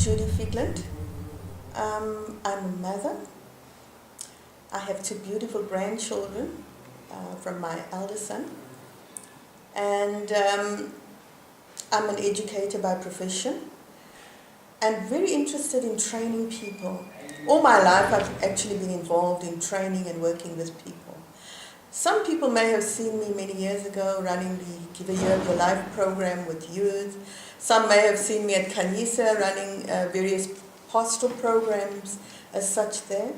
Judy Figland. I'm a mother. I have two beautiful grandchildren from my eldest son. And I'm an educator by profession and very interested in training people. All my life I've actually been involved in training and working with people. Some people may have seen me many years ago running the Give a Year of Your Life program with youth. Some may have seen me at Kanisa running various pastoral programs as such there.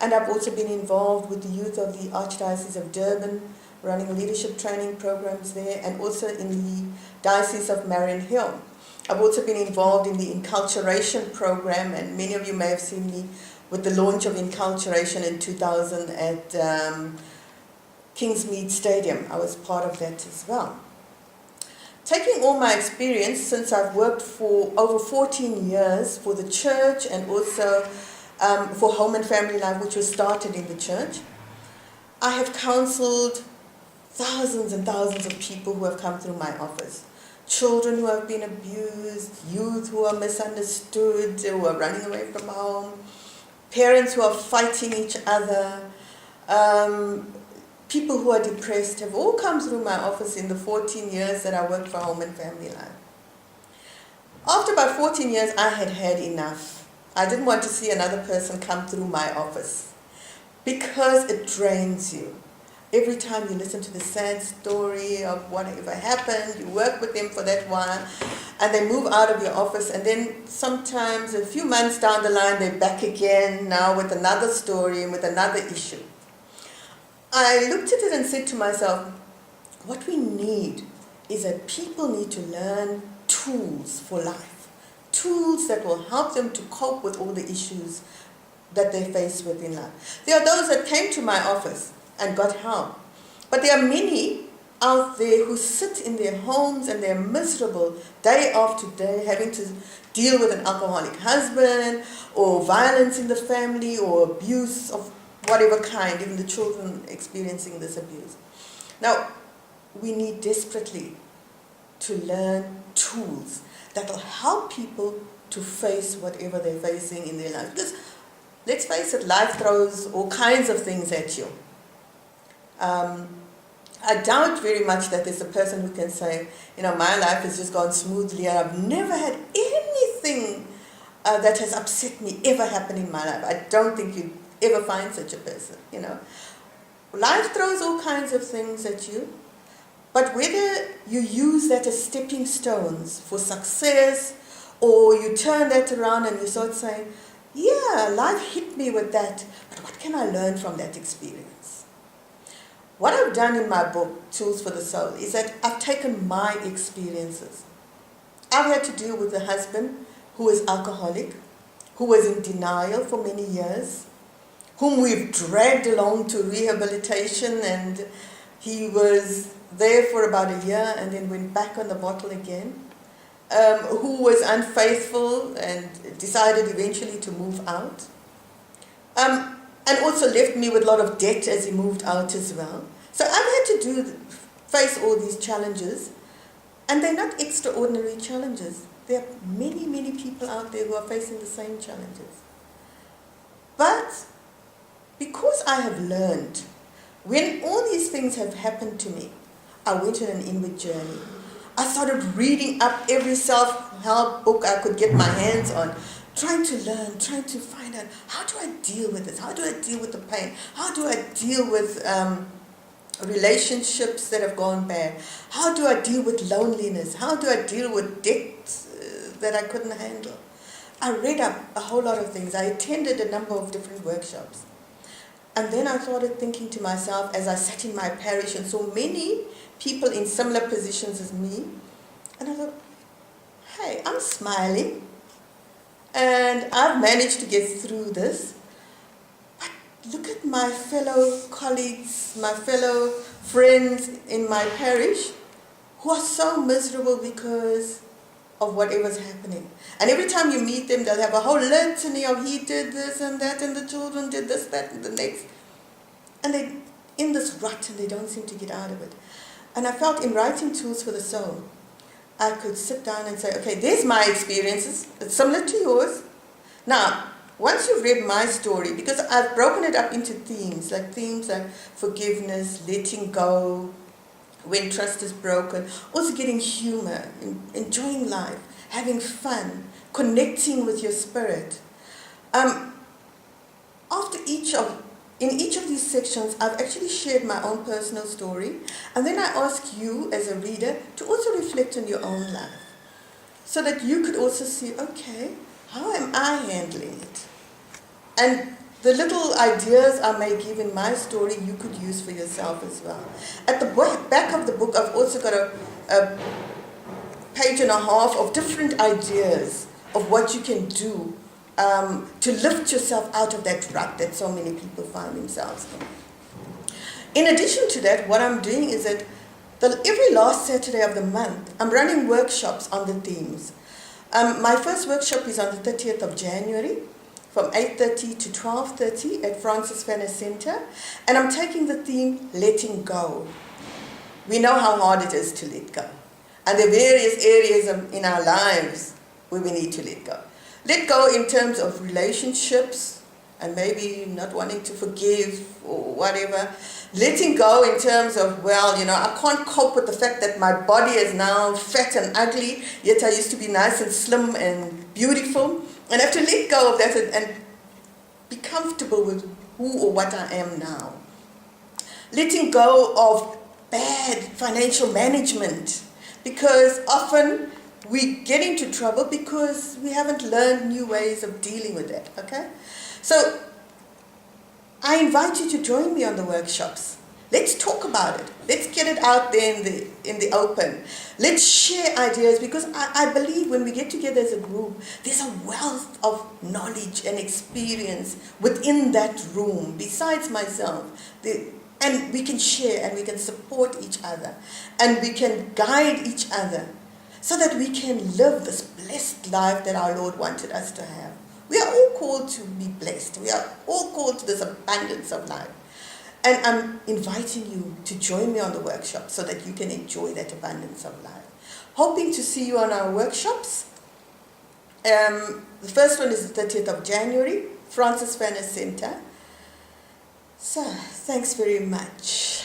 And I've also been involved with the youth of the Archdiocese of Durban, running leadership training programs there, and also in the Diocese of Marion Hill. I've also been involved in the Enculturation program, and many of you may have seen me with the launch of Enculturation in 2000 at Kingsmead Stadium. I was part of that as well. Taking all my experience, since I've worked for over 14 years for the church and also for Home and Family Life, which was started in the church, I have counseled thousands and thousands of people who have come through my office. Children who have been abused, youth who are misunderstood, who are running away from home, parents who are fighting each other, people who are depressed, have all come through my office in the 14 years that I worked for Home and Family Life. After about 14 years, I had had enough. I didn't want to see another person come through my office because it drains you. Every time you listen to the sad story of whatever happened, you work with them for that while, and they move out of your office, and then sometimes a few months down the line, they're back again, now with another story and with another issue. I looked at it and said to myself, what we need is that people need to learn tools for life, tools that will help them to cope with all the issues that they face with in life. There are those that came to my office and got help, but there are many out there who sit in their homes and they're miserable day after day, having to deal with an alcoholic husband or violence in the family or abuse of whatever kind, even the children experiencing this abuse. Now, we need desperately to learn tools that will help people to face whatever they're facing in their lives. Because, let's face it, life throws all kinds of things at you. I doubt very much that there's a person who can say, my life has just gone smoothly and I've never had anything that has upset me ever happen in my life. I don't think you'd ever find such a person, Life throws all kinds of things at you, but whether you use that as stepping stones for success, or you turn that around and you start saying, yeah, life hit me with that, but what can I learn from that experience? What I've done in my book, Tools for the Soul, is that I've taken my experiences. I've had to deal with a husband who was alcoholic, who was in denial for many years, whom we've dragged along to rehabilitation, and he was there for about a year and then went back on the bottle again, who was unfaithful and decided eventually to move out, and also left me with a lot of debt as he moved out as well. So I've had to face all these challenges, and they're not extraordinary challenges. There are many, many people out there who are facing the same challenges. But because I have learned, when all these things have happened to me, I went on an inward journey. I started reading up every self-help book I could get my hands on, trying to learn, trying to find out, how do I deal with this? How do I deal with the pain? How do I deal with relationships that have gone bad? How do I deal with loneliness? How do I deal with debt that I couldn't handle? I read up a whole lot of things. I attended a number of different workshops. And then I started thinking to myself, as I sat in my parish and saw many people in similar positions as me, and I thought, hey, I'm smiling, and I've managed to get through this. But look at my fellow colleagues, my fellow friends in my parish, who are so miserable because of whatever's happening. And every time you meet them, they'll have a whole litany of he did this and that, and the children did this, that, and the next. And they're in this rut and they don't seem to get out of it. And I felt in writing Tools for the Soul, I could sit down and say, okay, there's my experiences. It's similar to yours. Now, once you've read my story, because I've broken it up into themes like forgiveness, letting go, when trust is broken, also getting humor, enjoying life, having fun, connecting with your spirit. In each of these sections, I've actually shared my own personal story, and then I ask you as a reader to also reflect on your own life, so that you could also see, okay, how am I handling it? And the little ideas I may give in my story, you could use for yourself as well. At the back of the book, I've also got a page and a half of different ideas of what you can do to lift yourself out of that rut that so many people find themselves in. In addition to that, what I'm doing is that every last Saturday of the month, I'm running workshops on the themes. My first workshop is on the 30th of January, from 8:30 to 12:30 at Francis Fanner Center, and I'm taking the theme, letting go. We know how hard it is to let go, and there are various areas in our lives where we need to let go. Let go in terms of relationships, and maybe not wanting to forgive or whatever. Letting go in terms of, I can't cope with the fact that my body is now fat and ugly, yet I used to be nice and slim and beautiful. And I have to let go of that and be comfortable with who or what I am now. Letting go of bad financial management, because often we get into trouble because we haven't learned new ways of dealing with that, okay? So I invite you to join me on the workshops. Let's talk about it. Let's get it out there in the open. Let's share ideas, because I believe when we get together as a group, there's a wealth of knowledge and experience within that room, besides myself. And we can share and we can support each other and we can guide each other so that we can live this blessed life that our Lord wanted us to have. We are all called to be blessed. We are all called to this abundance of life. And I'm inviting you to join me on the workshop so that you can enjoy that abundance of life. Hoping to see you on our workshops. The first one is the 30th of January, Francis Fanner Center. So, thanks very much.